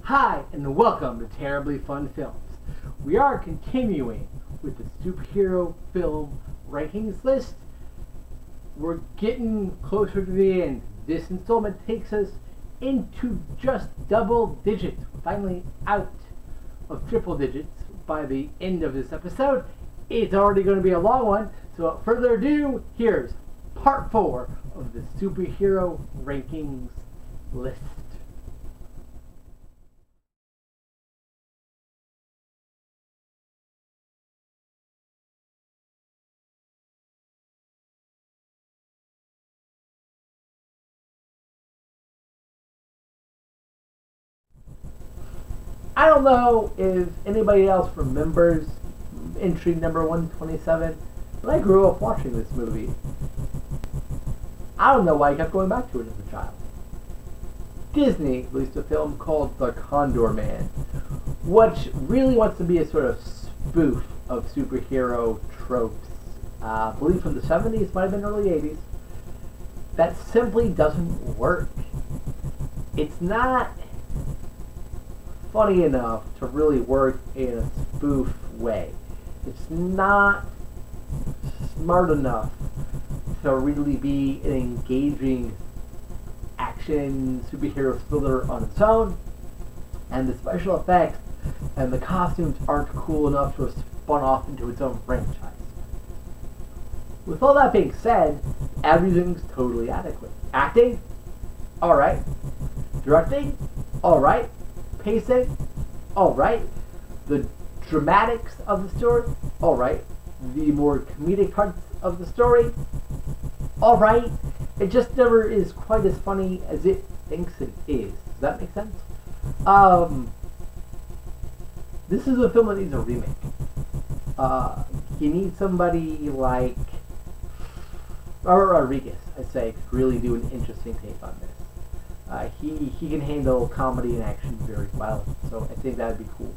Hi, and welcome to Terribly Fun Films. We are continuing with the superhero film rankings list. We're getting closer to the end. This installment takes us into just double digits, finally out of triple digits by the end of this episode. It's already going to be a long one, so without further ado, here's part 4 of the superhero rankings list. I don't know if anybody else remembers entry number 127, but I grew up watching this movie. I don't know why I kept going back to it as a child. Disney released a film called The Condor Man, which really wants to be a sort of spoof of superhero tropes. I believe from the 70s, might have been early 80s. That simply doesn't work. It's not funny enough to really work in a spoof way. It's not smart enough to really be an engaging action superhero thriller on its own, and the special effects and the costumes aren't cool enough to have spun off into its own franchise. With all that being said, everything's totally adequate. Acting? Alright. Directing? Alright. Pacing? Alright. The dramatics of the story? Alright. The more comedic parts of the story? Alright. It just never is quite as funny as it thinks it is. Does that make sense? This is a film that needs a remake. You need somebody like Robert Rodriguez, I'd say, could really do an interesting take on this. He can handle comedy and action very well, so I think that would be cool.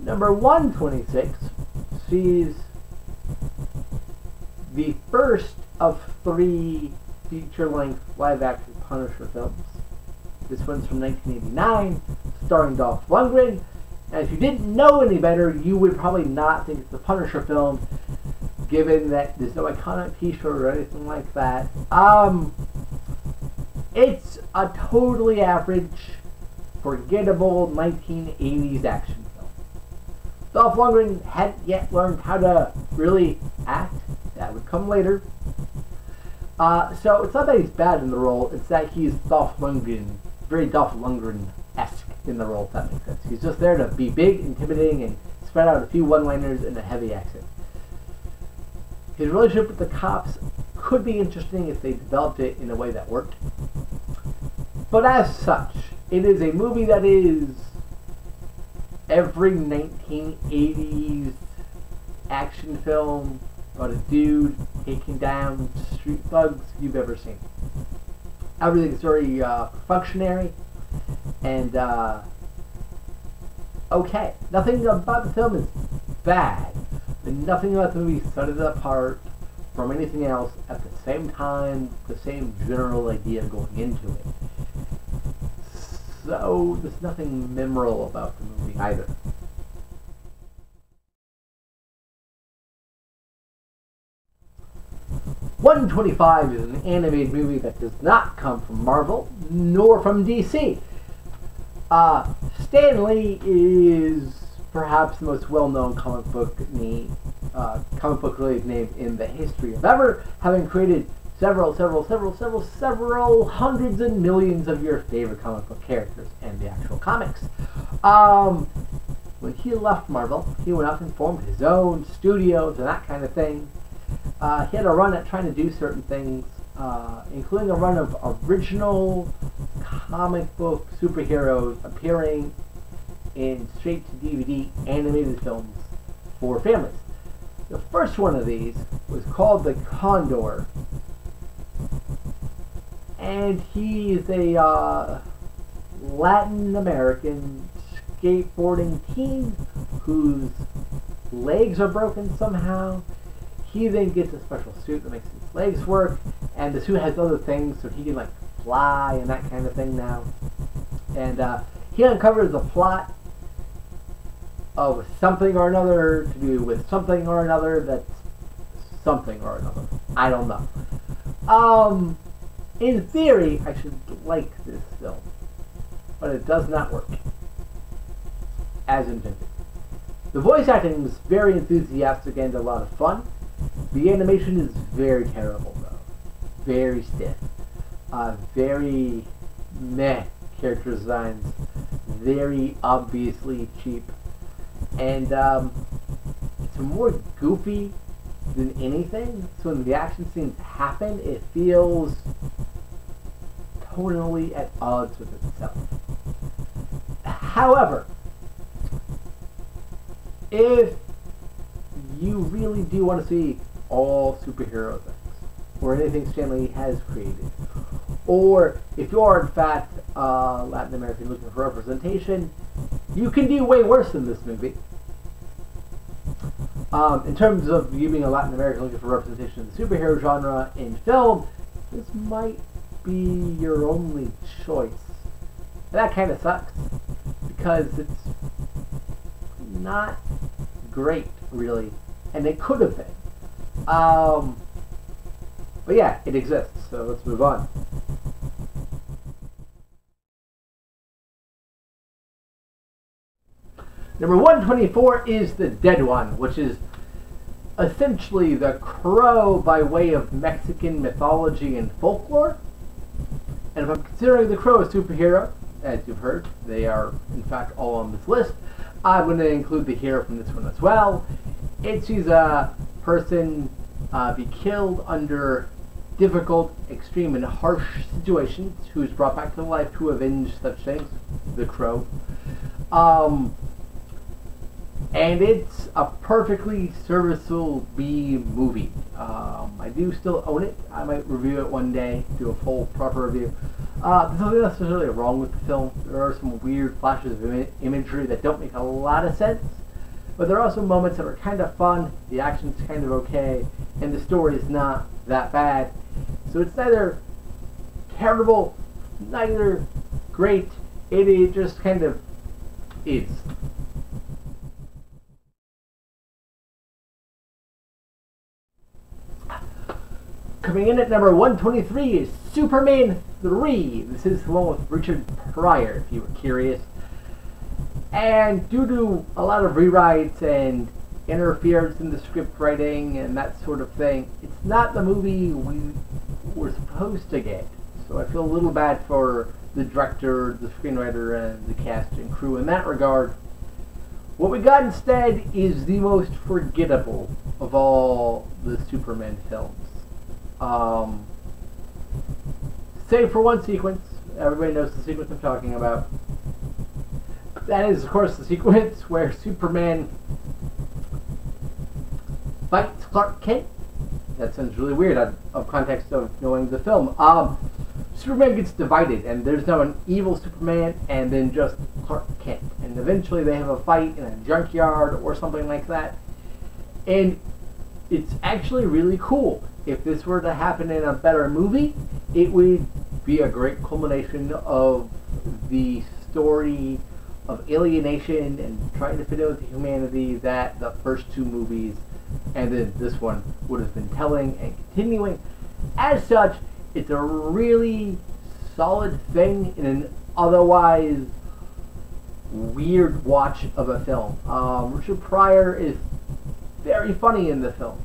Number 126 sees the first of 3 feature-length live-action Punisher films. This one's from 1989, starring Dolph Lundgren. And if you didn't know any better, you would probably not think it's a Punisher film, given that there's no iconic t-shirt or anything like that. It's a totally average, forgettable 1980s action film. Dolph Lundgren hadn't yet learned how to really act. That would come later. So it's not that he's bad in the role, it's that he's Dolph Lundgren, very Dolph Lundgren-esque in the role, if that makes sense. He's just there to be big, intimidating, and spread out a few one-liners in a heavy accent. His relationship with the cops could be interesting if they developed it in a way that worked. But as such, it is a movie that is every 1980s action film about a dude taking down street thugs you've ever seen. Everything's very functionary and okay. Nothing about the film is bad, but nothing about the movie set it apart from anything else at the same time, the same general idea going into it. So there's nothing memorable about the movie either. $125 is an animated movie that does not come from Marvel, nor from DC. Stan Lee is perhaps the most well-known comic book related name in the history of ever, having created several hundreds and millions of your favorite comic book characters and the actual comics. When he left Marvel, he went out and formed his own studios and that kind of thing. He had a run at trying to do certain things, including a run of original comic book superheroes appearing in straight-to-DVD animated films for families. The first one of these was called The Condor, and he's a Latin American skateboarding teen whose legs are broken somehow. He then gets a special suit that makes his legs work, and the suit has other things, so he can like fly and that kind of thing now. And he uncovers the plot of something or another to do with something or another that's something or another. I don't know. In theory, I should like this film, but it does not work as intended. The voice acting was very enthusiastic and a lot of fun. The animation is very terrible, though. Very stiff. Very meh character designs. Very obviously cheap. And it's more goofy than anything. So when the action scenes happen, it feels totally at odds with itself. However, if you really do want to see all superhero things, or anything Stanley has created, or if you are in fact Latin American looking for representation, you can do way worse than this movie. In terms of you being a Latin American looking for representation in the superhero genre in film, this might be your only choice. And that kind of sucks, because it's not great, really, and it could have been. But yeah, it exists, so let's move on. Number 124 is The Dead One, which is essentially the Crow by way of Mexican mythology and folklore. And if I'm considering the Crow a superhero, as you've heard, they are in fact all on this list, I'm going to include the hero from this one as well. She's a person be killed under difficult, extreme, and harsh situations, who is brought back to life to avenge such things, the Crow. And it's a perfectly serviceable B movie. I do still own it. I might review it one day, do a full proper review. There's nothing necessarily wrong with the film. There are some weird flashes of imagery that don't make a lot of sense, but there are also moments that are kind of fun, the action's kind of okay, and the story is not that bad. So it's neither terrible, neither great, it just kind of is. Coming in at number 123 is Superman 3. This is the one with Richard Pryor, if you were curious. And due to a lot of rewrites and interference in the script writing and that sort of thing, it's not the movie we were supposed to get. So I feel a little bad for the director, the screenwriter, and the cast and crew in that regard. What we got instead is the most forgettable of all the Superman films. Save for one sequence. Everybody knows the sequence I'm talking about. That is, of course, the sequence where Superman fights Clark Kent. That sounds really weird out of context of knowing the film. Superman gets divided, and there's now an evil Superman and then just Clark Kent. And eventually they have a fight in a junkyard or something like that. And it's actually really cool. If this were to happen in a better movie, it would be a great culmination of the story of alienation and trying to fit in with the humanity that the first two movies and then this one would have been telling and continuing. As such, it's a really solid thing in an otherwise weird watch of a film. Richard Pryor is very funny in the film,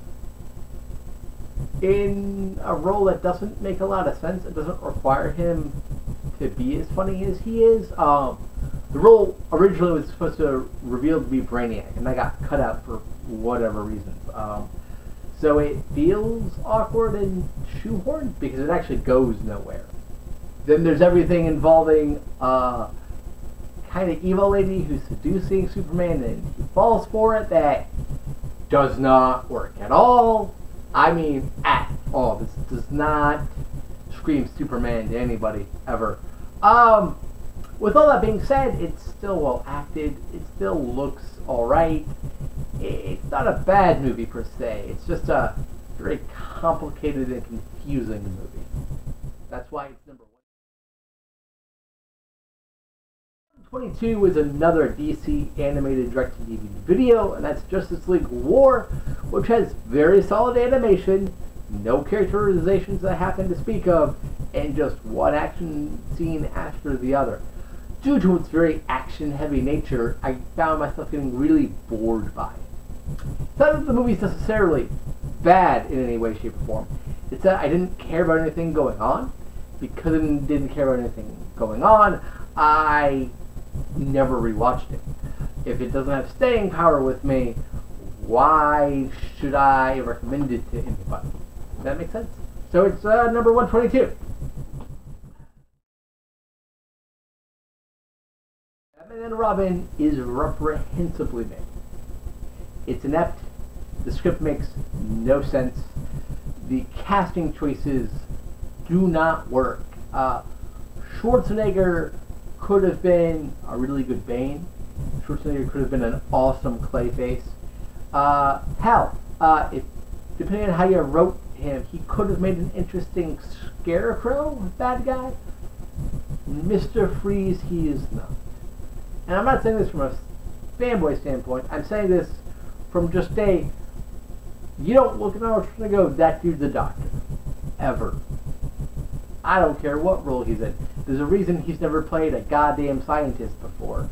in a role that doesn't make a lot of sense. It doesn't require him to be as funny as he is. The role originally was supposed to reveal to be Brainiac, and that got cut out for whatever reasons. So it feels awkward and shoehorned because it actually goes nowhere. Then there's everything involving kind of evil lady who's seducing Superman, and he falls for it. That does not work at all. I mean, at all. This does not scream Superman to anybody, ever. With all that being said, it's still well acted. It still looks alright. It's not a bad movie per se. It's just a very complicated and confusing movie. That's why it's number 22 is another DC animated direct-to-DVD video, and that's Justice League War, which has very solid animation, no characterizations that happen to speak of, and just one action scene after the other. Due to its very action-heavy nature, I found myself getting really bored by it. It's not that the movie's necessarily bad in any way, shape, or form. It's that I didn't care about anything going on. Because I didn't care about anything going on, I never rewatched it. If it doesn't have staying power with me, why should I recommend it to anybody? Does that make sense? So it's number 122. Batman and Robin is reprehensibly made. It's inept. The script makes no sense. The casting choices do not work. Schwarzenegger could have been a really good Bane. Schwarzenegger could have been an awesome Clayface. If depending on how you wrote him, he could have made an interesting Scarecrow bad guy. Mr. Freeze, he is not. And I'm not saying this from a fanboy standpoint. I'm saying this from just you don't look at Arnold Schwarzenegger and go, that dude's a doctor. Ever. I don't care what role he's in. There's a reason he's never played a goddamn scientist before.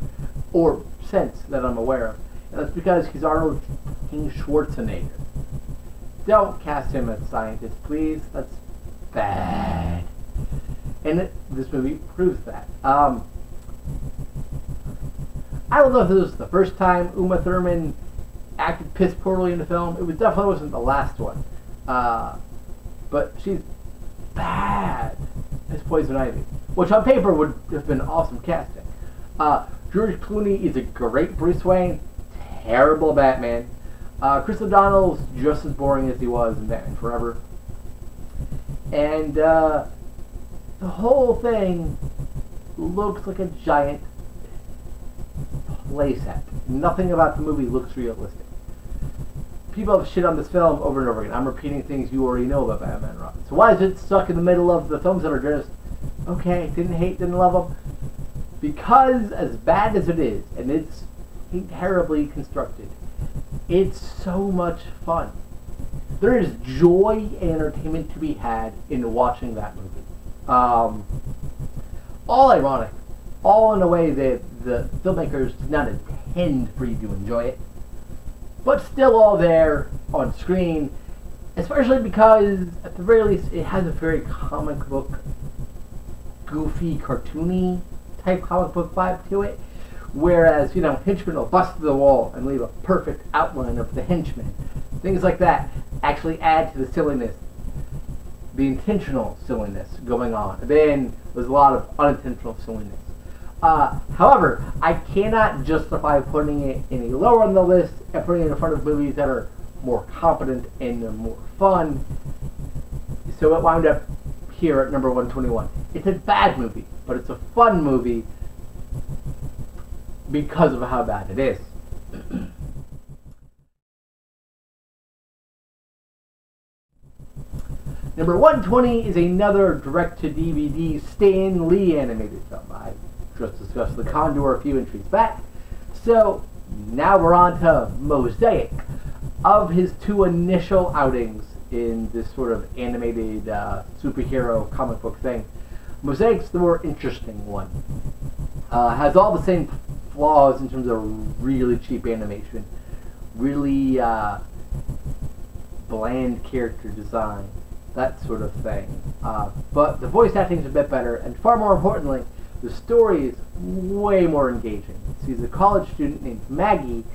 Or since, that I'm aware of. And that's because he's Arnold Schwarzenegger. Don't cast him as a scientist, please. That's bad. And this movie proves that. I don't know if this was the first time Uma Thurman acted piss poorly in the film. It definitely wasn't the last one. But she's bad as Poison Ivy, which on paper would have been awesome casting. George Clooney is a great Bruce Wayne, terrible Batman. Chris O'Donnell's just as boring as he was in Batman Forever. And the whole thing looks like a giant playset. Nothing about the movie looks realistic. People have shit on this film over and over again. I'm repeating things you already know about Batman and Robin. So why is it stuck in the middle of the films that are just, okay, didn't hate, didn't love them? Because as bad as it is, and it's terribly constructed, it's so much fun. There is joy and entertainment to be had in watching that movie. All ironic. All in a way that the filmmakers did not intend for you to enjoy it. But still all there on screen. Especially because, at the very least, it has a very comic book, goofy, cartoony type comic book vibe to it. Whereas, henchmen will bust through the wall and leave a perfect outline of the henchman. Things like that actually add to the silliness, the intentional silliness going on. And then there's a lot of unintentional silliness. However, I cannot justify putting it any lower on the list and putting it in front of movies that are more competent and more fun. So it wound up here at number 121. It's a bad movie, but it's a fun movie because of how bad it is. Number 120 is another direct-to-DVD Stan Lee animated film. I just discussed The Condor a few entries back. So now we're on to Mosaic. Of his two initial outings in this sort of animated superhero comic book thing, Mosaic's the more interesting one. Has all the same flaws in terms of really cheap animation, really bland character design, that sort of thing. But the voice acting is a bit better, and far more importantly, the story is way more engaging. She's a college student named Maggie,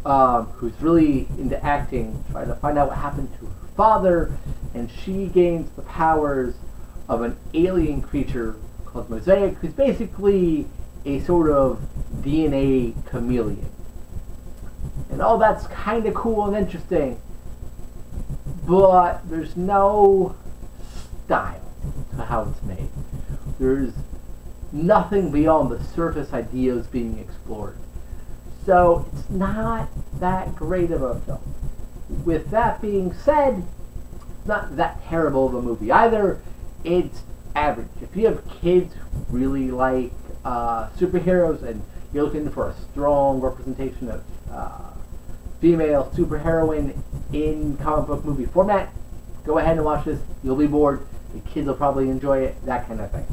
who's really into acting, trying to find out what happened to her father, and she gains the powers of an alien creature called Mosaic, who's basically a sort of DNA chameleon. And all that's kind of cool and interesting, but there's no style to how it's made. There's nothing beyond the surface ideas being explored. So it's not that great of a film. With that being said, it's not that terrible of a movie either. It's average. If you have kids who really like superheroes and you're looking for a strong representation of female superheroine in comic book movie format, go ahead and watch this. You'll be bored. The kids will probably enjoy it. That kind of thing.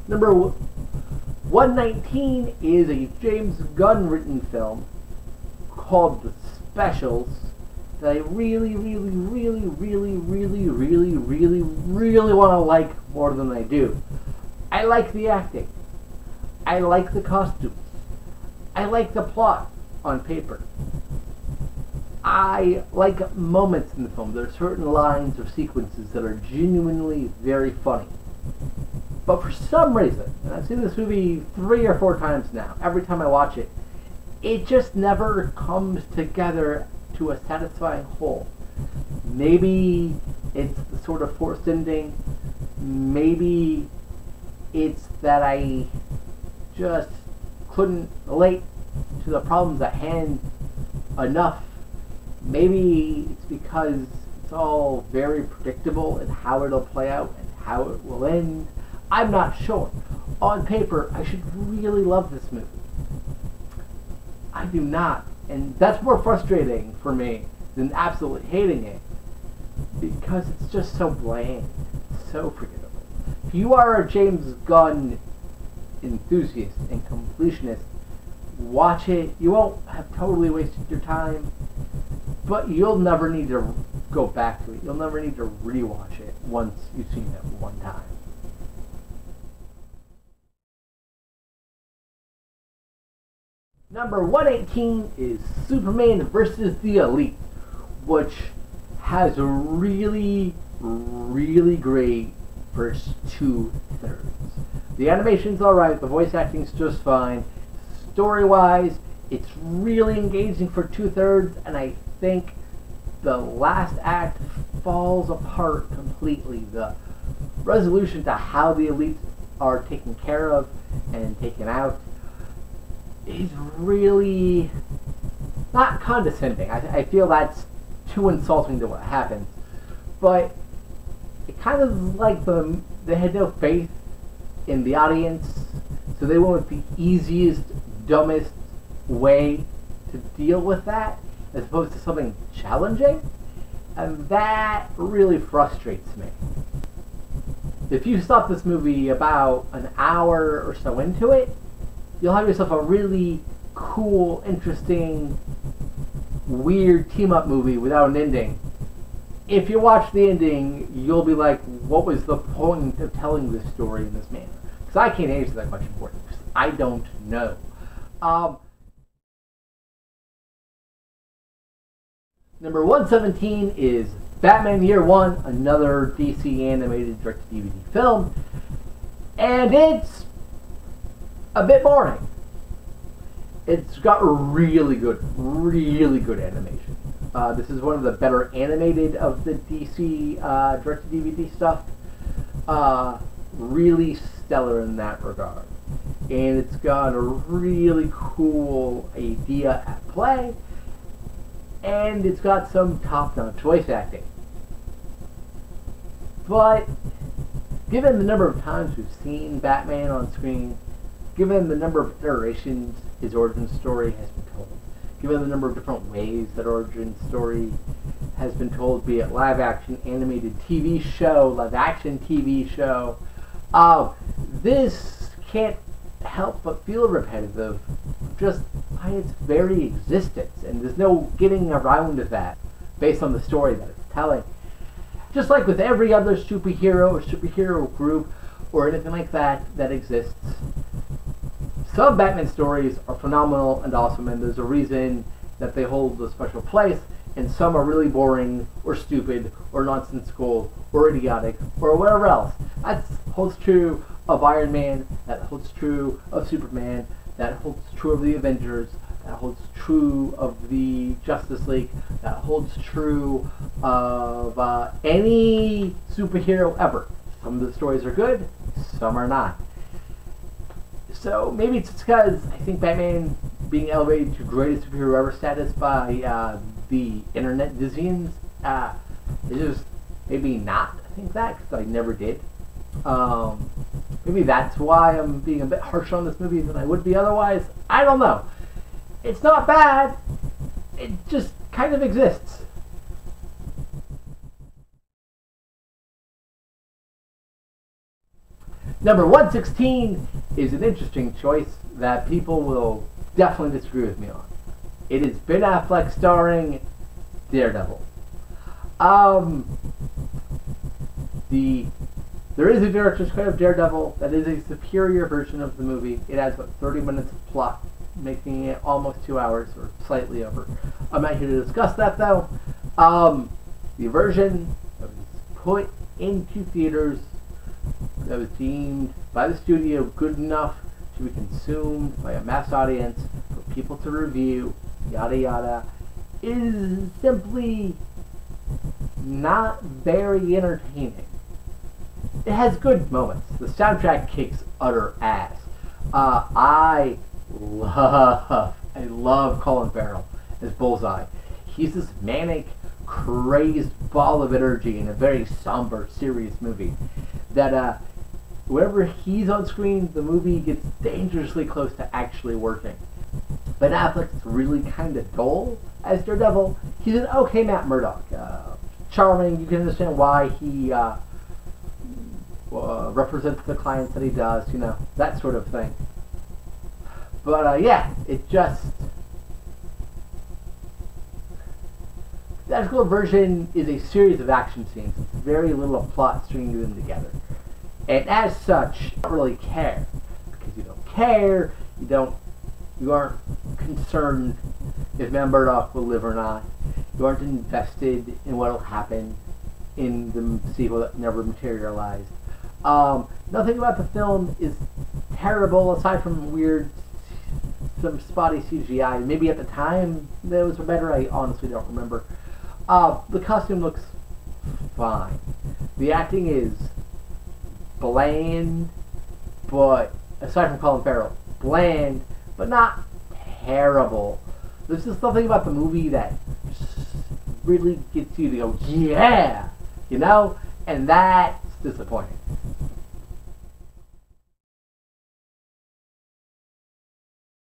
Number 119 is a James Gunn written film called The Specials that I really want to like more than I do. I like the acting. I like the costumes. I like the plot on paper. I like moments in the film. There are certain lines or sequences that are genuinely very funny. But for some reason, and I've seen this movie 3 or 4 times now, every time I watch it, it just never comes together to a satisfying whole. Maybe it's the sort of forced ending. Maybe it's that I just couldn't relate to the problems at hand enough. Maybe it's because it's all very predictable in how it'll play out and how it will end. I'm not sure. On paper, I should really love this movie. I do not. And that's more frustrating for me than absolutely hating it, because it's just so bland, so forgettable. If you are a James Gunn enthusiast and completionist, watch it. You won't have totally wasted your time, but you'll never need to go back to it. You'll never need to rewatch it once you've seen it one time. Number 118 is Superman vs. the Elite, which has a really great first 2/3. The animation's alright, the voice acting's just fine. Story-wise, it's really engaging for 2/3, and I think the last act falls apart completely. The resolution to how the elites are taken care of and taken out is really not condescending. I feel that's too insulting to what happens. But it kind of like they had no faith in the audience, so they went with the easiest, dumbest way to deal with that, as opposed to something challenging. And that really frustrates me. If you stop this movie about an hour or so into it, you'll have yourself a really cool, interesting, weird team-up movie without an ending. If you watch the ending, you'll be like, what was the point of telling this story in this manner? Because I can't answer that question for you, because I don't know. Number 117 is Batman Year One, another DC animated direct-to-DVD film. And it's a bit boring. It's got really good animation. This is one of the better animated of the DC direct-to-DVD stuff. Really stellar in that regard. And it's got a really cool idea at play. And it's got some top-notch voice acting. But given the number of times we've seen Batman on screen, given the number of iterations his origin story has been told, given the number of different ways that origin story has been told, be it live-action animated TV show, live-action TV show, this can't help but feel repetitive just by its very existence, and there's no getting around that based on the story that it's telling. Just like with every other superhero or superhero group or anything like that that exists, some Batman stories are phenomenal and awesome, and there's a reason that they hold a special place, and some are really boring or stupid or nonsensical or idiotic or whatever else. That holds true of Iron Man, that holds true of Superman, that holds true of the Avengers, that holds true of the Justice League, that holds true of any superhero ever. Some of the stories are good, some are not. So maybe it's because I think Batman being elevated to greatest superhero ever status by the internet Disneyans. It's just maybe not think that, because I never did. Maybe that's why I'm being a bit harsher on this movie than I would be otherwise. I don't know. It's not bad. It just kind of exists. Number 116 is an interesting choice that people will definitely disagree with me on. It is Ben Affleck starring Daredevil. There is a director's cut of Daredevil that is a superior version of the movie. It has about 30 minutes of plot, making it almost 2 hours, or slightly over. I'm not here to discuss that, though. The version that was put into theaters, that was deemed by the studio good enough to be consumed by a mass audience, for people to review, yada yada, is simply not very entertaining. It has good moments. The soundtrack kicks utter ass. I love Colin Farrell as Bullseye. He's this manic, crazed ball of energy in a very somber, serious movie. That whenever he's on screen, the movie gets dangerously close to actually working. Ben Affleck's really kind of dull as Daredevil. He's an okay Matt Murdock. Charming. You can understand why he represents the clients that he does, you know, that sort of thing. But yeah, it just... The theatrical version is a series of action scenes with very little plot stringing them together. And as such, you don't really care. Because you don't care, you aren't concerned if Matt Murdock will live or not. You aren't invested in what will happen in the sequel that never materialized. Nothing about the film is terrible aside from some spotty CGI. Maybe at the time that was better, I honestly don't remember. The costume looks fine. The acting is bland, but aside from Colin Farrell, bland, but not terrible. There's just something about the movie that really gets you to go, yeah, you know, and that's disappointing.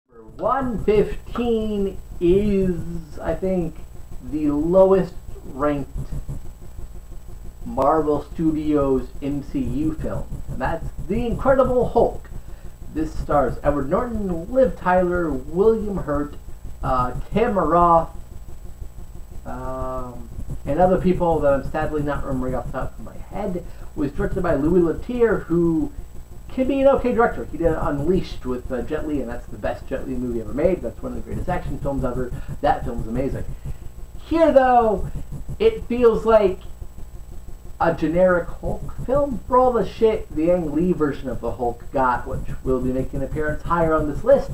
Number 115 is, I think, the lowest ranked Marvel Studios MCU film, and that's The Incredible Hulk. This stars Edward Norton, Liv Tyler, William Hurt, Tim Roth, and other people that I'm sadly not remembering off the top of my head. It was directed by Louis Leterrier, who can be an okay director. He did Unleashed with Jet Li, and that's the best Jet Li movie ever made. That's one of the greatest action films ever. That film's amazing. Here, though, it feels like a generic Hulk film. For all the shit the Ang Lee version of the Hulk got, which will be making an appearance higher on this list,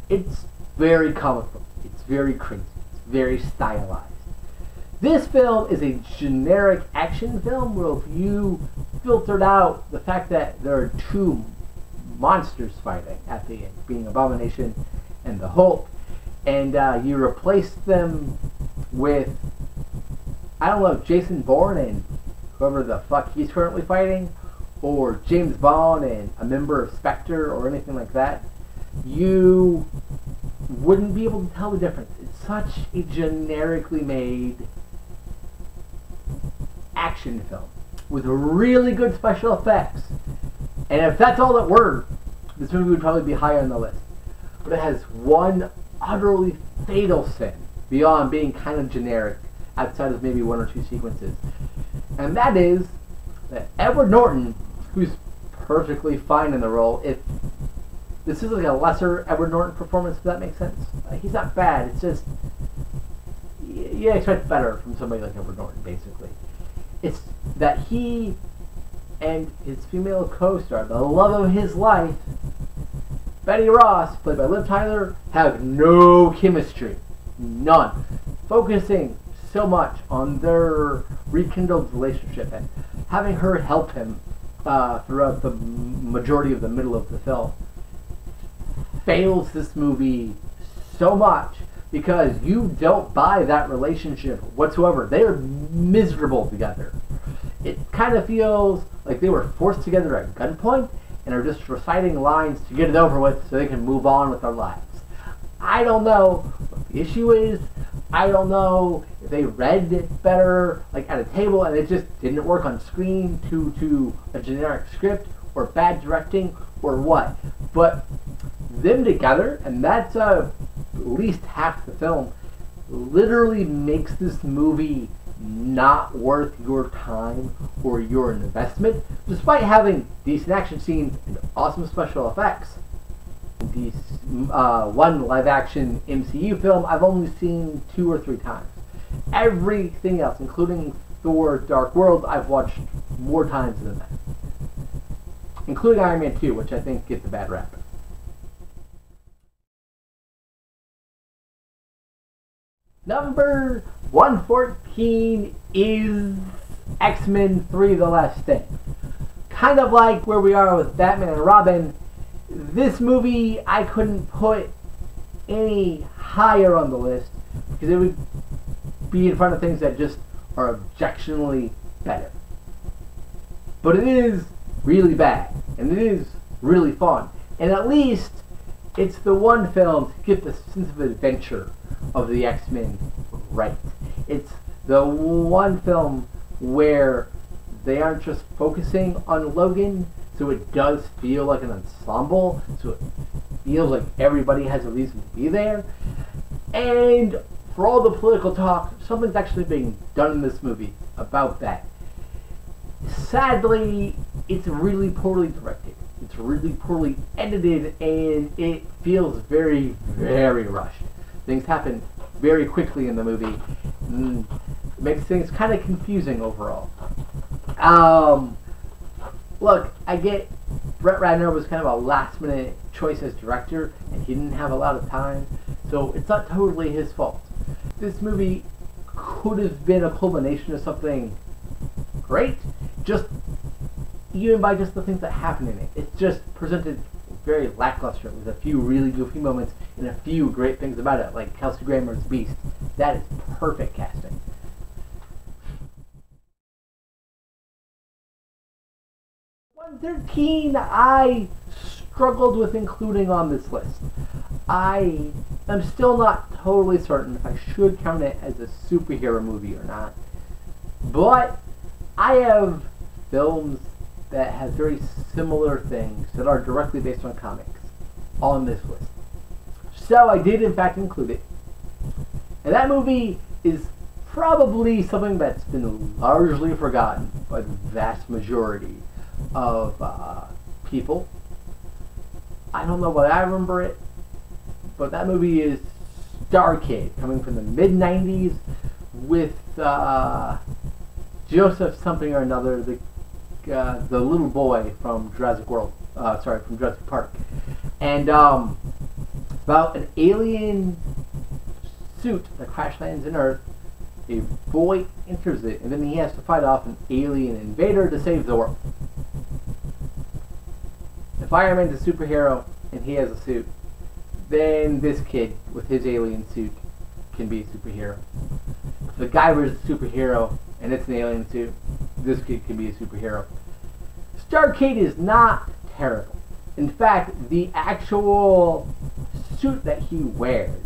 it's very comic book. It's very crazy. It's very stylized. This film is a generic action film where if you filtered out the fact that there are two monsters fighting at the end, being Abomination and the Hulk, and you replaced them with, I don't know, Jason Bourne and whoever the fuck he's currently fighting, or James Bond and a member of Spectre or anything like that, you wouldn't be able to tell the difference. It's such a generically made action film with really good special effects. And if that's all it were, this movie would probably be higher on the list. But it has one utterly fatal sin beyond being kind of generic, outside of maybe one or two sequences. And that is that Edward Norton, who's perfectly fine in the role, if this is like a lesser Edward Norton performance, if that makes sense. He's not bad, it's just, you expect better from somebody like Edward Norton, basically. It's that he and his female co-star, the love of his life, Betty Ross, played by Liv Tyler, have no chemistry. None. Focusing so much on their rekindled relationship and having her help him throughout the majority of the middle of the film fails this movie so much because you don't buy that relationship whatsoever. They are miserable together. It kind of feels like they were forced together at gunpoint and are just reciting lines to get it over with so they can move on with their lives. I don't know what the issue is. I don't know if they read it better, like at a table, and it just didn't work on screen to a generic script, or bad directing, or what. But them together, and that's at least half the film, literally makes this movie not worth your time or your investment, despite having decent action scenes and awesome special effects. This one live-action MCU film I've only seen 2 or 3 times. Everything else, including Thor: Dark World, I've watched more times than that. Including Iron Man 2, which I think gets a bad rap. Number 114 is X-Men 3: The Last Stand. Kind of like where we are with Batman and Robin, this movie I couldn't put any higher on the list because it would be in front of things that just are objectionably better. But it is really bad, and it is really fun. And at least it's the one film to get the sense of adventure of the X-Men right. It's the one film where they aren't just focusing on Logan, so it does feel like an ensemble, so it feels like everybody has a reason to be there. And for all the political talk, something's actually being done in this movie about that. Sadly, it's really poorly directed. It's really poorly edited, and it feels very, very rushed. Things happen very quickly in the movie. It makes things kind of confusing overall. Look, I get Brett Ratner was kind of a last-minute choice as director, and he didn't have a lot of time, so it's not totally his fault. This movie could have been a culmination of something great, just even by just the things that happen in it. It's just presented very lackluster with a few really goofy moments and a few great things about it, like Kelsey Grammer's Beast. That is perfect casting. #113 I struggled with including on this list. I am still not totally certain if I should count it as a superhero movie or not. But I have films that have very similar things that are directly based on comics on this list. So I did in fact include it. And that movie is probably something that's been largely forgotten by the vast majority of people. I don't know why I remember it, but that movie is Star Kid, coming from the mid-90s with Joseph something or another, the little boy from Jurassic World, from Jurassic Park, and about an alien suit that crash lands in Earth. A boy enters it, and then he has to fight off an alien invader to save the world. If Iron Man's a superhero and he has a suit, then this kid with his alien suit can be a superhero. If the guy wears a superhero and it's an alien suit, this kid can be a superhero. Starcade is not terrible. In fact, the actual suit that he wears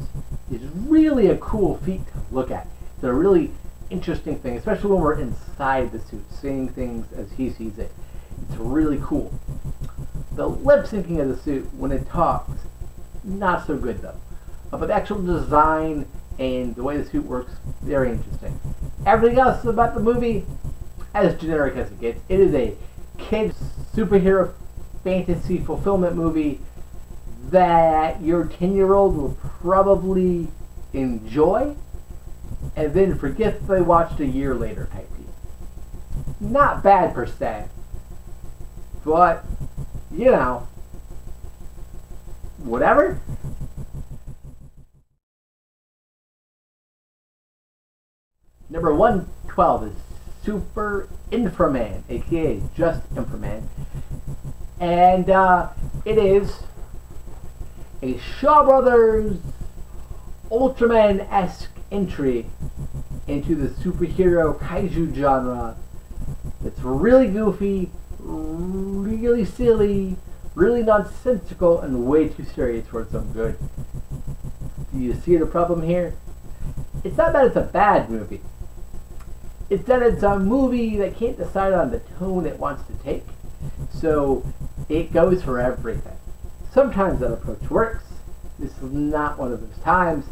is really a cool feat to look at. It's a really interesting thing, especially when we're inside the suit, seeing things as he sees it. It's really cool. The lip syncing of the suit when it talks, not so good though. But the actual design and the way the suit works, very interesting. Everything else about the movie, as generic as it gets. It is a kids superhero fantasy fulfillment movie that your 10-year-old will probably enjoy and then forget they watched a year later type deal. Not bad per se, but you know, whatever. Number 112 is Super Inframan, aka just Inframan, and it is a Shaw Brothers Ultraman-esque entry into the superhero kaiju genre. It's really goofy, really silly, really nonsensical, and way too serious for its own good. Do you see the problem here? It's not that it's a bad movie. It's that it's a movie that can't decide on the tone it wants to take. So it goes for everything. Sometimes that approach works. This is not one of those times.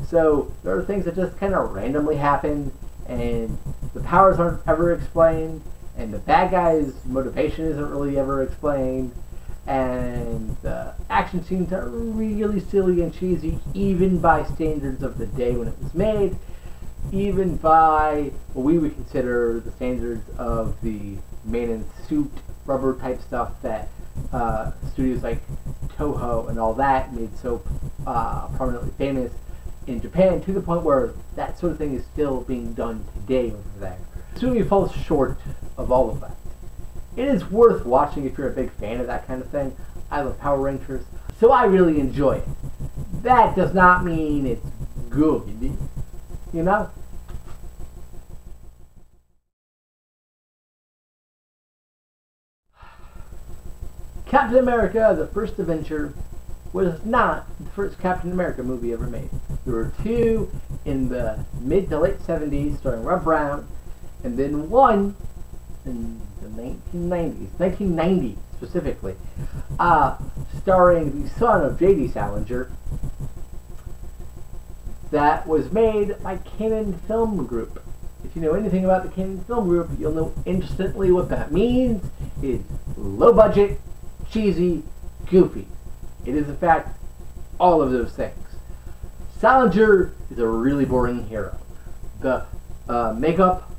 So there are things that just kind of randomly happen, and the powers aren't ever explained, and the bad guy's motivation isn't really ever explained, and the action scenes are really silly and cheesy, even by standards of the day when it was made, even by what we would consider the standards of the man-in-suit rubber type stuff that studios like Toho and all that made so prominently famous in Japan, to the point where that sort of thing is still being done today over there. This movie falls short of all of that. It is worth watching if you're a big fan of that kind of thing. I love Power Rangers, so I really enjoy it. That does not mean it's good, you know? Captain America, the First Avenger, was not the first Captain America movie ever made. There were two in the mid to late 70s starring Rob Brown, and then one in the 1990 specifically, starring the son of J.D. Salinger, that was made by Cannon Film Group. If you know anything about the Cannon Film Group, you'll know instantly what that means. It's low budget, cheesy, goofy. It is in fact all of those things. Salinger is a really boring hero. The makeup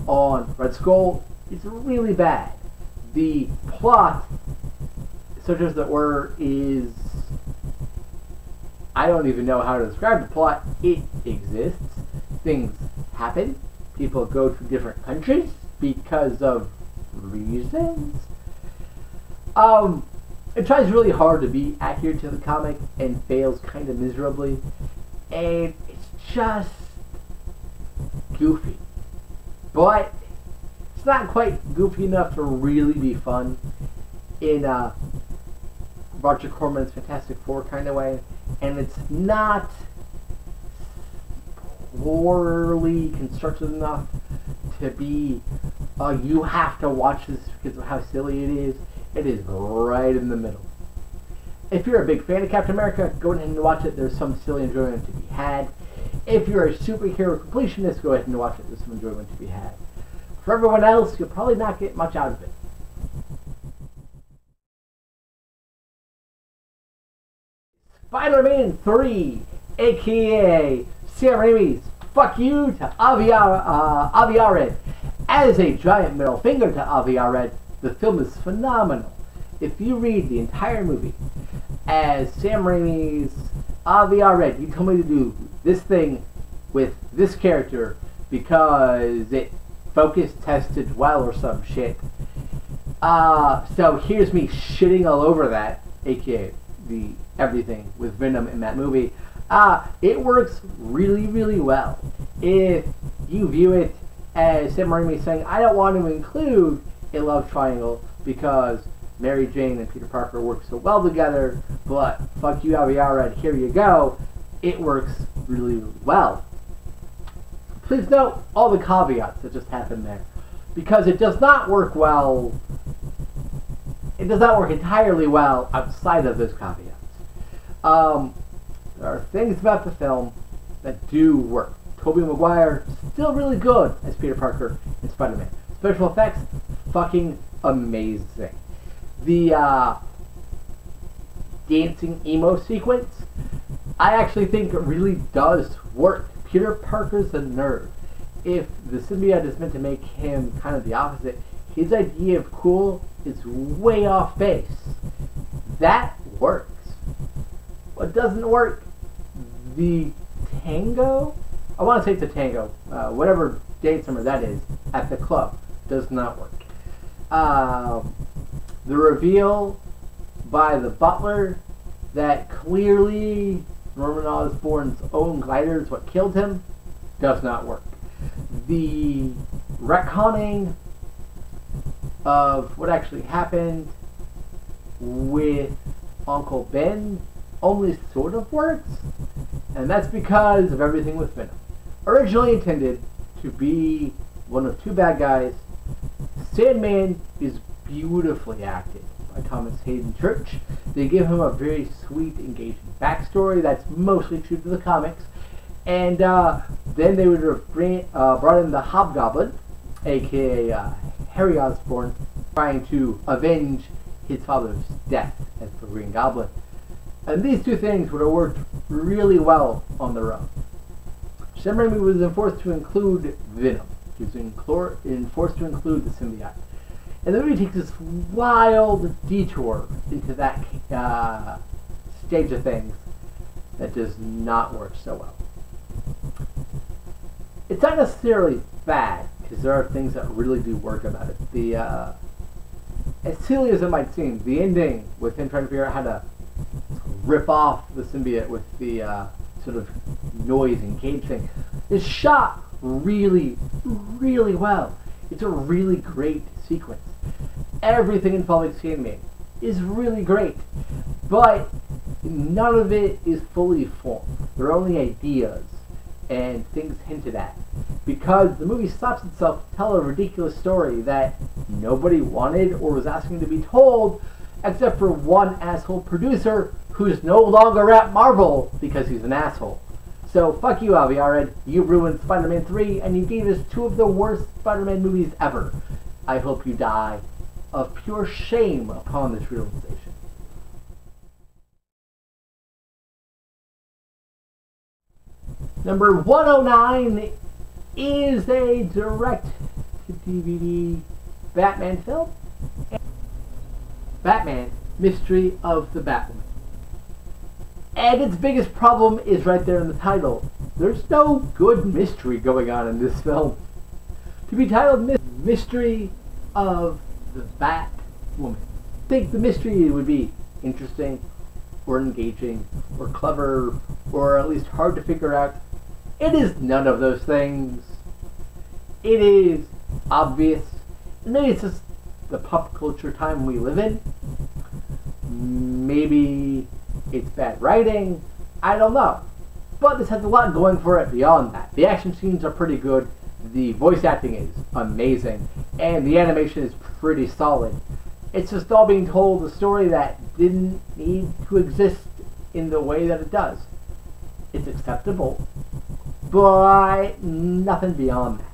on Red Skull is really bad. The plot, such as it were, is... I don't even know how to describe the plot. It exists. Things happen. People go to different countries because of reasons. It tries really hard to be accurate to the comic and fails kind of miserably. And it's just goofy. But it's not quite goofy enough to really be fun in Roger Corman's Fantastic Four kind of way. And it's not poorly constructed enough to be, you have to watch this because of how silly it is. It is right in the middle. If you're a big fan of Captain America, go ahead and watch it. There's some silly enjoyment to be had. If you're a superhero completionist, go ahead and watch it. There's some enjoyment to be had. For everyone else, you'll probably not get much out of it. Spider-Man 3, aka Sam Raimi's Fuck You to Avi Arad. As a giant middle finger to Avi Arad, the film is phenomenal. If you read the entire movie as Sam Raimi's Avi Arad, you told me to do this thing with this character because it focus tested well or some shit. So here's me shitting all over that, aka the everything with Venom in that movie. It works really, really well. If you view it as Sam Raimi saying, I don't want to include a love triangle because Mary Jane and Peter Parker work so well together, but fuck you, Avi Arad, here you go. It works really, really well. Please note all the caveats that just happened there, because it does not work well. It does not work entirely well outside of those caveats. There are things about the film that do work. Tobey Maguire, still really good as Peter Parker in Spider-Man. Special effects, fucking amazing. The dancing emo sequence, I actually think it really does work. Peter Parker's a nerd. If the symbiote is meant to make him kind of the opposite, his idea of cool is way off base. That works. What doesn't work? The tango? I want to say it's a tango. Whatever dance number that is at the club does not work. The reveal by the butler that clearly Norman Osborn's own glider is what killed him does not work. The retconning of what actually happened with Uncle Ben only sort of works, and that's because of everything with Venom. Originally intended to be one of two bad guys, Sandman is beautifully acted by Thomas Hayden Church. They give him a very sweet, engaging backstory that's mostly true to the comics. And then they would have brought in the Hobgoblin, aka Harry Osborn, trying to avenge his father's death as the Green Goblin. And these two things would have worked really well on their own. Sam Raimi was enforced to include Venom. He was enforced to include the symbiote. And the movie takes this wild detour into that stage of things that does not work so well. It's not necessarily bad, because there are things that really do work about it. As silly as it might seem, the ending with him trying to figure out how to rip off the symbiote with the sort of noise and cage thing is shot really, really well. It's a really great sequence. Everything involving Sandman is really great, but none of it is fully formed. They're only ideas and things hinted at, because the movie stops itself to tell a ridiculous story that nobody wanted or was asking to be told, except for one asshole producer who's no longer at Marvel because he's an asshole. So fuck you, Avi Arad. You ruined Spider-Man 3 and you gave us two of the worst Spider-Man movies ever. I hope you die of pure shame upon this realization. Number 109 is a direct-to-DVD Batman film. Batman, Mystery of the Batwoman. And its biggest problem is right there in the title. There's no good mystery going on in this film. To be titled Mystery of the Batwoman, I think the mystery would be interesting, or engaging, or clever, or at least hard to figure out. It is none of those things. It is obvious. Maybe it's just the pop culture time we live in. Maybe it's bad writing. I don't know. But this has a lot going for it beyond that. The action scenes are pretty good. The voice acting is amazing. And the animation is pretty solid. It's just all being told a story that didn't need to exist in the way that it does. It's acceptable, but nothing beyond that.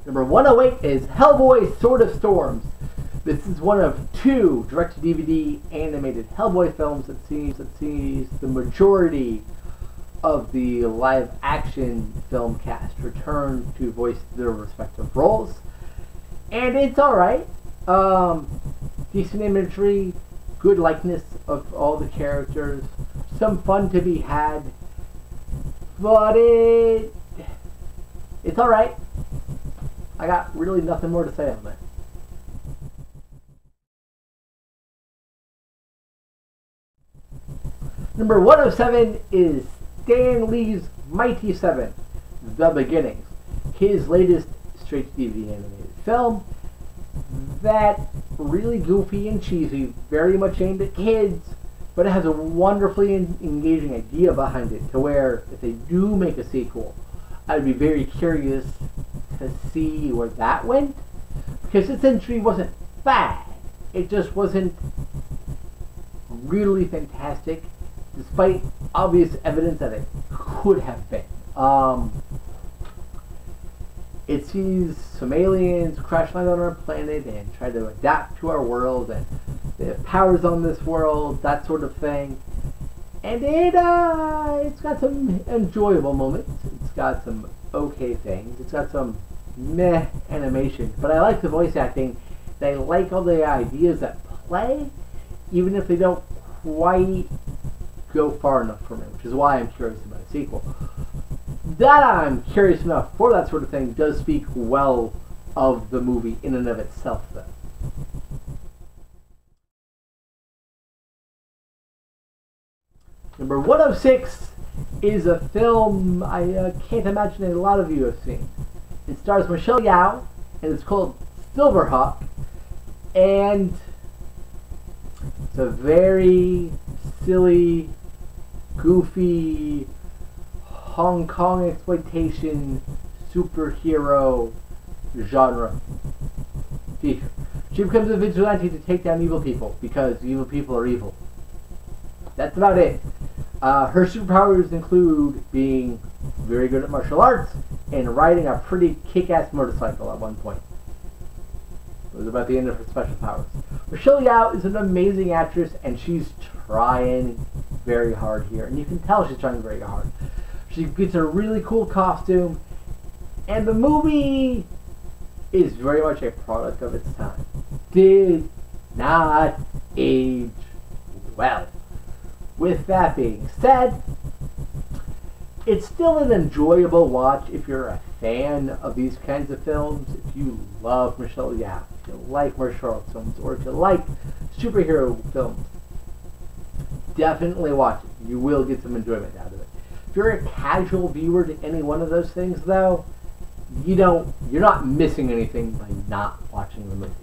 Number 108 is Hellboy Sword of Storms. This is one of two direct-to-DVD animated Hellboy films that sees the majority of the live-action film cast return to voice their respective roles. And it's alright. Decent imagery, good likeness of all the characters, some fun to be had, but it's alright. I got really nothing more to say on that. Number 107 is Stan Lee's Mighty Seven, The Beginnings, his latest straight-to-DVD animated film that really goofy and cheesy, very much aimed at kids, but it has a wonderfully engaging idea behind it, to where if they do make a sequel, I'd be very curious to see where that went, because this entry wasn't bad. It just wasn't really fantastic, despite obvious evidence that it could have been. It sees some aliens crash land on our planet and try to adapt to our world, and they have powers on this world, that sort of thing. And it's got some enjoyable moments. It's got some okay things. It's got some meh animation. But I like the voice acting. I like all the ideas that play, even if they don't quite go far enough for me, which is why I'm curious about a sequel. That I'm curious enough for that sort of thing does speak well of the movie in and of itself, though. Number 106 is a film I can't imagine a lot of you have seen. It stars Michelle Yeoh, and it's called Silverhawk, and it's a very silly, goofy, Hong Kong exploitation superhero genre feature. She becomes a vigilante to take down evil people because evil people are evil. That's about it. Her superpowers include being very good at martial arts and riding a pretty kick-ass motorcycle at one point. It was about the end of her special powers. Michelle Yeoh is an amazing actress, and she's trying very hard here. And you can tell she's trying very hard. She gets a really cool costume, and the movie is very much a product of its time. Did not age well. With that being said, it's still an enjoyable watch if you're a fan of these kinds of films. If you love Michelle Yeoh, if you like martial arts films, or if you like superhero films, definitely watch it. You will get some enjoyment out of it. If you're a casual viewer to any one of those things, though, you're not missing anything by not watching the movie.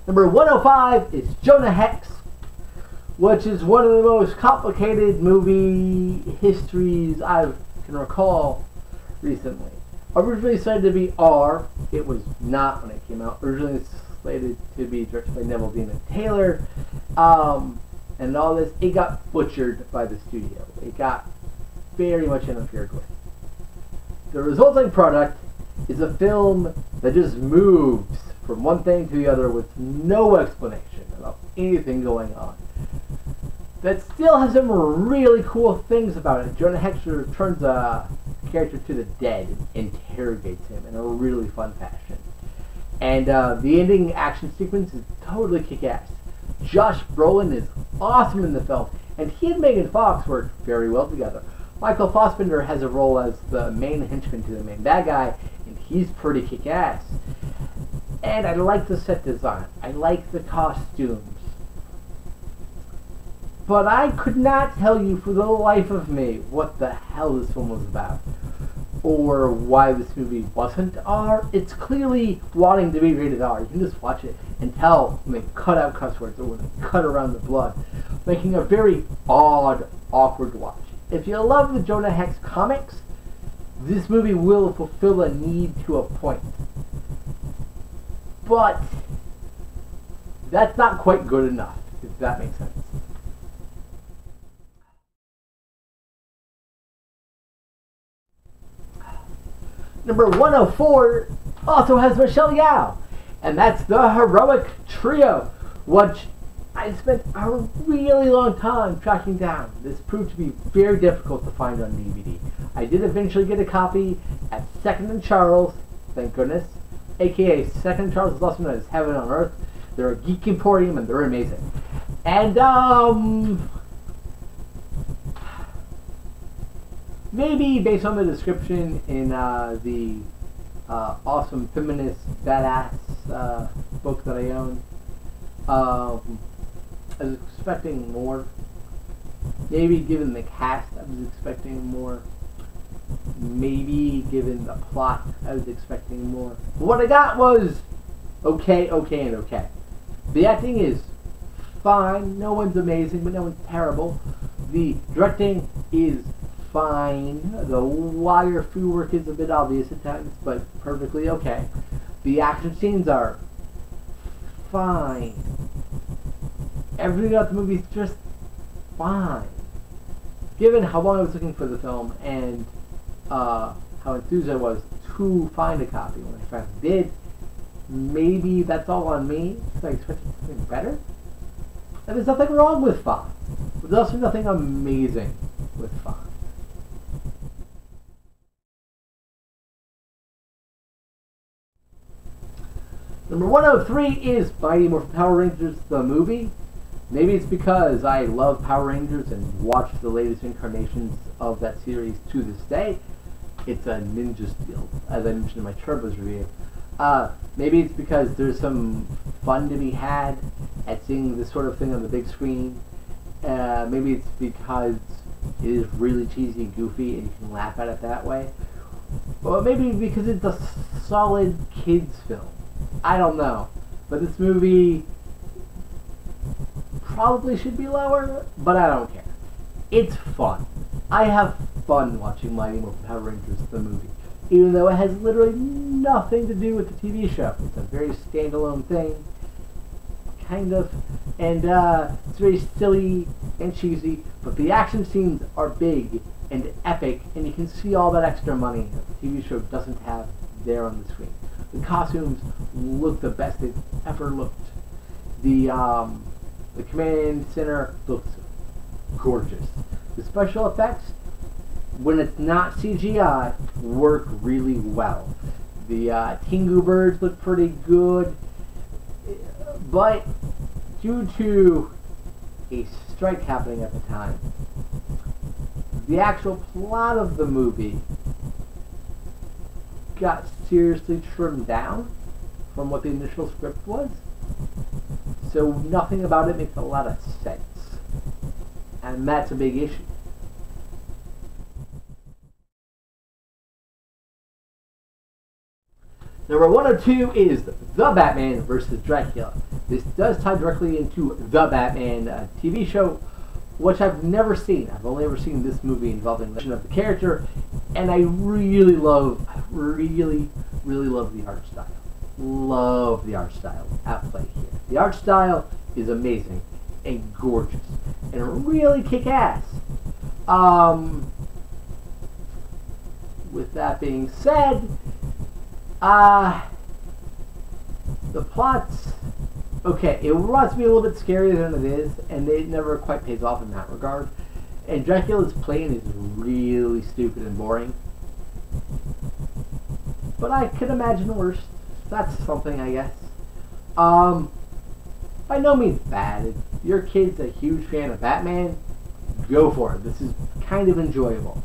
Number 105 is Jonah Hex, which is one of the most complicated movie histories I can recall recently. Originally slated to be R, it was not when it came out. Originally slated to be directed by Neville Demon Taylor, and all this, it got butchered by the studio. It got very much interfered with. The resulting product is a film that just moves from one thing to the other with no explanation about anything going on. That still has some really cool things about it. Jonah Hex returns a character to the dead and interrogates him in a really fun fashion. And the ending action sequence is totally kick-ass. Josh Brolin is awesome in the film, and he and Megan Fox work very well together. Michael Fassbender has a role as the main henchman to the main bad guy, and he's pretty kick-ass. And I like the set design. I like the costumes. But I could not tell you for the life of me what the hell this film was about. Or why this movie wasn't R. It's clearly wanting to be rated R. You can just watch it and tell when they cut out cuss words or when they cut around the blood. Making a very odd, awkward watch. If you love the Jonah Hex comics, this movie will fulfill a need to a point. But that's not quite good enough, if that makes sense. Number 104 also has Michelle Yeoh, and that's The Heroic Trio, which I spent a really long time tracking down. This proved to be very difficult to find on DVD. I did eventually get a copy at Second and Charles, thank goodness, aka Second and Charles is also known as Heaven on Earth. They're a geek emporium and they're amazing. And maybe based on the description in the awesome feminist badass book that I own, I was expecting more. Maybe given the cast, I was expecting more. Maybe given the plot, I was expecting more. But what I got was okay, and okay. The acting is fine. No one's amazing, but no one's terrible. The directing is fine. The wire fu work is a bit obvious at times, but perfectly okay. The action scenes are fine. Everything about the movie is just fine. Given how long I was looking for the film and how enthused I was to find a copy when I finally did, maybe that's all on me because I expected something better. And there's nothing wrong with fine. But there's also nothing amazing with fine. Number 103 is Mighty Morphin Power Rangers, the movie. Maybe it's because I love Power Rangers and watch the latest incarnations of that series to this day. It's a ninja steel, as I mentioned in my Turbos review. Maybe it's because there's some fun to be had at seeing this sort of thing on the big screen. Maybe it's because it is really cheesy and goofy and you can laugh at it that way. Or maybe because it's a solid kids film. I don't know. But this movie probably should be lower, but I don't care. It's fun. I have fun watching Mighty Morphin Power Rangers, the movie, even though it has literally nothing to do with the TV show. It's a very standalone thing, kind of, and it's very silly and cheesy, but the action scenes are big and epic, and you can see all that extra money that the TV show doesn't have there on the screen. The costumes look the best they've ever looked. The command center looks gorgeous. The special effects, when it's not CGI, work really well. The Tengu birds look pretty good, but due to a strike happening at the time, the actual plot of the movie got seriously trimmed down from what the initial script was. So nothing about it makes a lot of sense. And that's a big issue. Number 102 is The Batman vs. Dracula. This does tie directly into The Batman TV show, which I've never seen. I've only ever seen this movie involving the of the character, and I really love the art style. Love the art style at play here. The art style is amazing and gorgeous and really kick-ass. With that being said, the plot's okay. It wants to be a little bit scarier than it is, and it never quite pays off in that regard. And Dracula's plane is really stupid and boring. But I could imagine worse. That's something, I guess. By no means bad. If your kid's a huge fan of Batman, go for it. This is kind of enjoyable.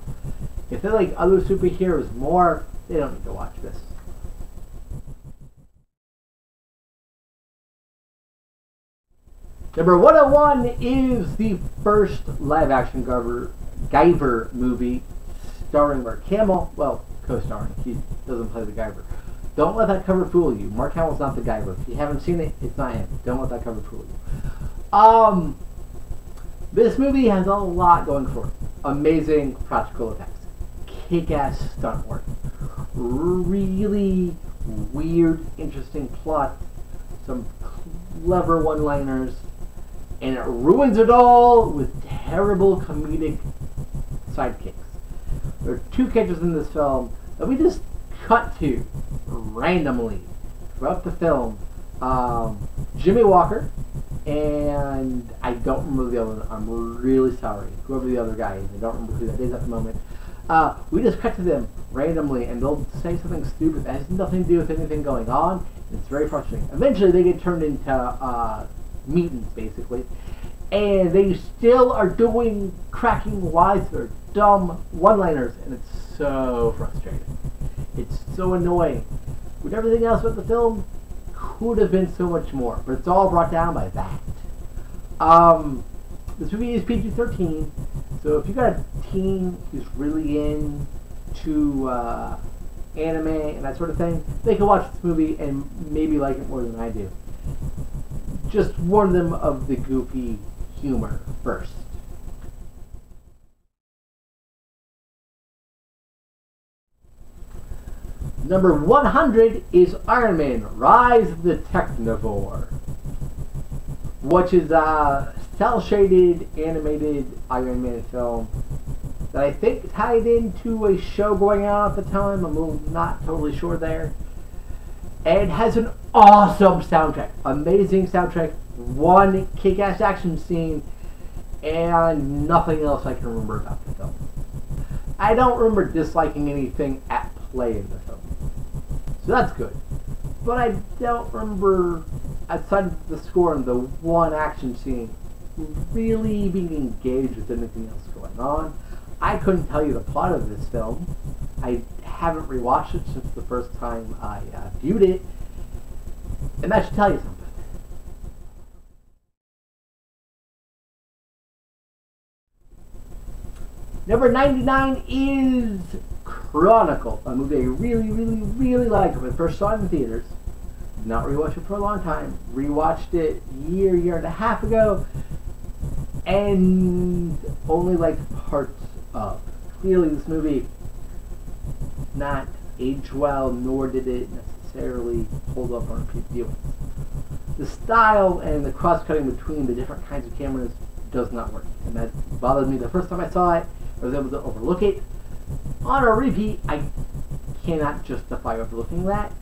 If they like other superheroes more, they don't need to watch this. Number 101 is the first live-action Guyver movie starring Mark Hamill. Well, co-starring. He doesn't play the Guyver. Don't let that cover fool you. Mark Hamill's not the Guyver. If you haven't seen it, it's not him. Don't let that cover fool you. This movie has a lot going for it. Amazing practical effects. Kick-ass stunt work. Really weird, interesting plot. Some clever one-liners. And it ruins it all with terrible comedic sidekicks. There are two characters in this film that we just cut to randomly throughout the film. Jimmy Walker, and I don't remember the other one. I'm really sorry. Whoever the other guy is, I don't remember who that is at the moment. We just cut to them randomly, and they'll say something stupid that has nothing to do with anything going on. It's very frustrating. Eventually, they get turned into mutants, basically, and they still are doing cracking wise or dumb one-liners, and it's so frustrating. It's so annoying. With everything else about the film, could have been so much more, but it's all brought down by that. This movie is PG-13, so if you got a teen who's really into anime and that sort of thing, they can watch this movie and maybe like it more than I do. Just warn them of the goofy humor first. Number 100 is Iron Man, Rise of the Technovore, which is a cel-shaded animated Iron Man film that I think tied into a show going on at the time. I'm not totally sure there. And has an awesome soundtrack. Amazing soundtrack. One kick-ass action scene. And nothing else I can remember about the film. I don't remember disliking anything at play in the film. So that's good. But I don't remember, outside of the score and the one action scene, really being engaged with anything else going on. I couldn't tell you the plot of this film. I haven't rewatched it since the first time I viewed it, and that should tell you something. Number 99 is Chronicle, a movie I really liked when I first saw it in theaters. Did not rewatch it for a long time. Rewatched it year and a half ago, and only liked parts of. Clearly, this movie not aged well, nor did it necessarily hold up on repeat viewings. The style and the cross-cutting between the different kinds of cameras does not work, and that bothered me the first time I saw it. I was able to overlook it. On a repeat, I cannot justify overlooking that.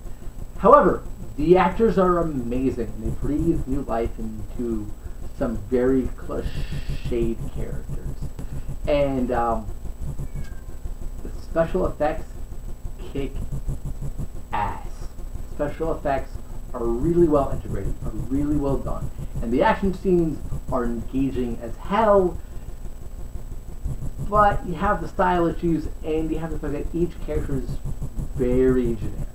However, the actors are amazing. They breathe new life into some very cliched characters. And the special effects kick ass. Special effects are really well integrated, are really well done. And the action scenes are engaging as hell. But you have the style issues, and you have the fact that each character is very generic,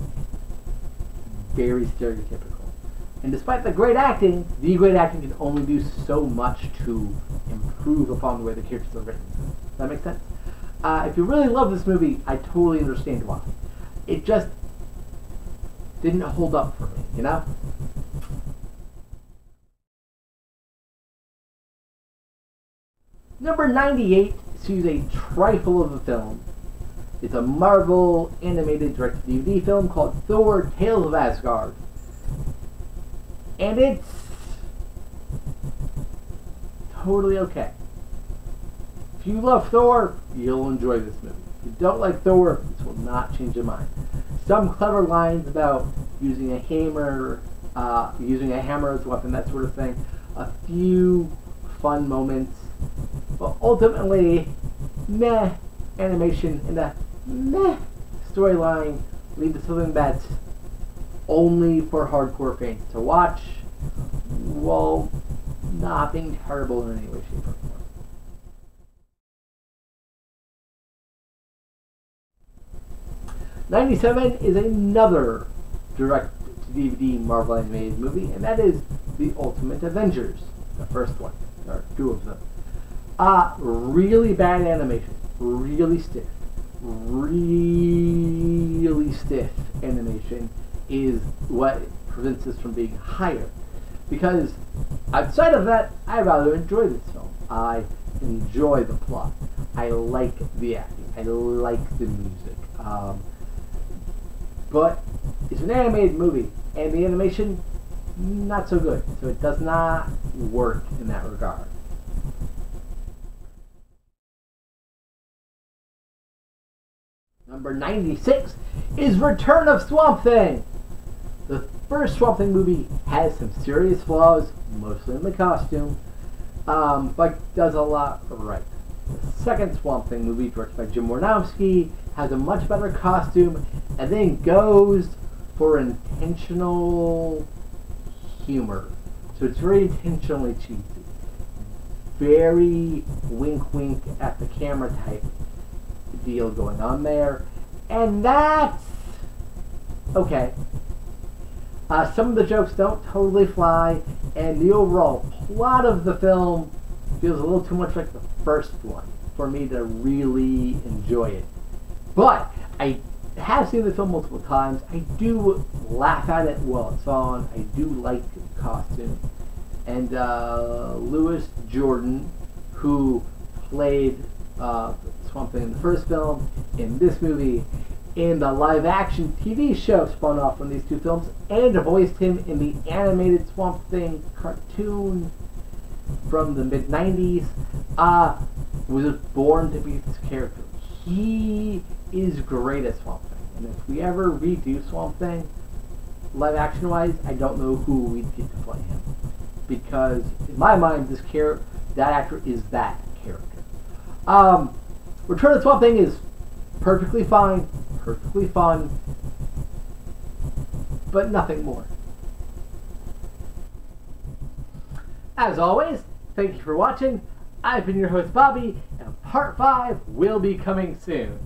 very stereotypical. And despite the great acting can only do so much to improve upon the way the characters are written. Does that make sense? If you really love this movie, I totally understand why. It just didn't hold up for me, you know? Number 98 sees a trifle of a film. It's a Marvel animated direct-to-DVD film called Thor: Tales of Asgard. And it's totally okay. If you love Thor, you'll enjoy this movie. If you don't like Thor, this will not change your mind. Some clever lines about using a hammer as a weapon, that sort of thing. A few fun moments. But ultimately, meh animation and a meh storyline lead to something that's only for hardcore fans to watch, while not being terrible in any way, shape, or form. '97 is another direct-to-DVD Marvel animated movie, and that is The Ultimate Avengers, the first one. There are two of them. Really bad animation. Really stiff animation is what prevents this from being higher. Because outside of that, I rather enjoy this film. I enjoy the plot. I like the acting. I like the music. But it's an animated movie, and the animation, not so good. So it does not work in that regard. Number 96 is Return of Swamp Thing. The first Swamp Thing movie has some serious flaws, mostly in the costume, but does a lot right. The second Swamp Thing movie, directed by Jim Warnowski, has a much better costume, and then goes for intentional humor. So it's very intentionally cheesy. Very wink wink at the camera type deal going on there, and that's okay. Some of the jokes don't totally fly, and the overall plot of the film feels a little too much like the first one for me to really enjoy it. But I have seen the film multiple times. I do laugh at it while it's on. I do like the costume. And Lewis Jordan, who played Swamp Thing in the first film, in this movie, in the live-action TV show spun off from these two films, and voiced him in the animated Swamp Thing cartoon from the mid-90s, was born to be this character. He is great at Swamp Thing, and if we ever redo Swamp Thing, live-action wise, I don't know who we'd get to play him, because in my mind, that actor is that character. Return of the Swamp Thing is perfectly fine, perfectly fun, but nothing more. As always, Thank you for watching. I've been your host, Bobby, and part 5 will be coming soon.